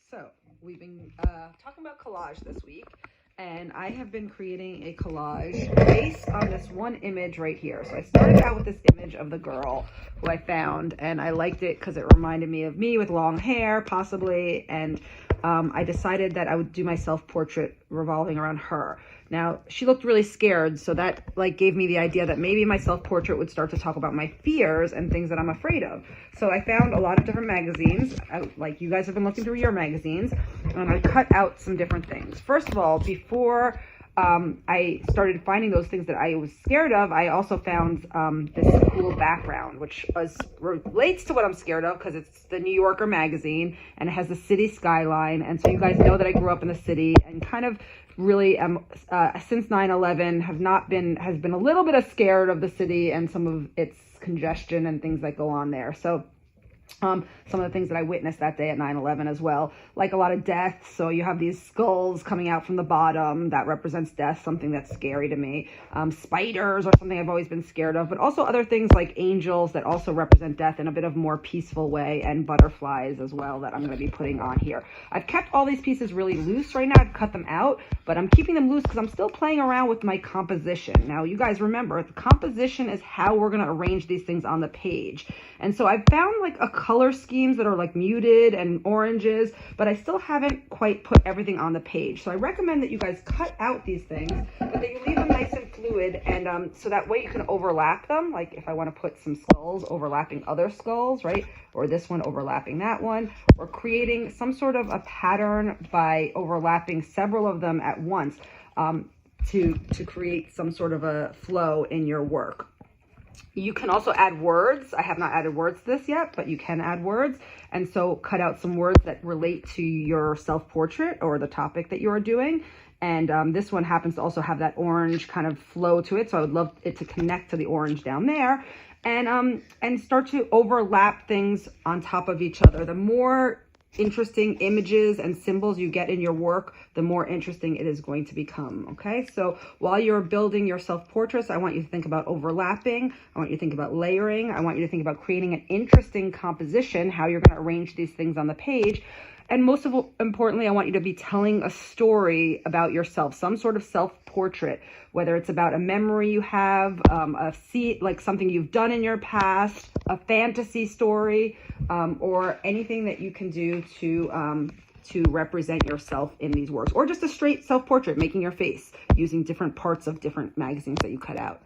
So we've been talking about collage this week, and I have been creating a collage based on this one image right here. So I started out with this image of the girl who I found, and I liked it because it reminded me of me with long hair, possibly, and I decided that I would do my self-portrait revolving around her. Now, she looked really scared, so that gave me the idea that maybe my self-portrait would start to talk about my fears and things that I'm afraid of. So I found a lot of different magazines, like you guys have been looking through your magazines, and I cut out some different things. First of all, before I started finding those things that I was scared of, I also found this cool background, which relates to what I'm scared of because it's the New Yorker magazine and it has the city skyline. And so you guys know that I grew up in the city and kind of really am, since 9/11, has been a little bit scared of the city and some of its congestion and things that go on there. So some of the things that I witnessed that day at 9/11 as well, like a lot of death. So you have these skulls coming out from the bottom that represents death, something that's scary to me. Spiders are something I've always been scared of, but also other things like angels that also represent death in a bit of more peaceful way, and butterflies as well that I'm going to be putting on here. I've kept all these pieces really loose right now. I've cut them out, but I'm keeping them loose because I'm still playing around with my composition. Now, you guys remember, the composition is how we're going to arrange these things on the page. And so I've found a color schemes that are muted and oranges, but I still haven't quite put everything on the page. So I recommend that you guys cut out these things, but that you leave them nice and fluid, and so that way you can overlap them. Like if I want to put some skulls overlapping other skulls, right? Or this one overlapping that one, or creating some sort of a pattern by overlapping several of them at once to create some sort of a flow in your work. You can also add words. I have not added words to this yet, but you can add words. And so cut out some words that relate to your self-portrait or the topic that you're doing. And this one happens to also have that orange kind of flow to it. So I would love it to connect to the orange down there and start to overlap things on top of each other. The more interesting images and symbols you get in your work, the more interesting it is going to become. Okay, so while you're building your self-portraits, I want you to think about overlapping. I want you to think about layering. I want you to think about creating an interesting composition, how you're going to arrange these things on the page. And most importantly, I want you to be telling a story about yourself, some sort of self-portrait, whether it's about a memory you have, something you've done in your past, a fantasy story, or anything that you can do to represent yourself in these works, or just a straight self-portrait, making your face using different parts of different magazines that you cut out.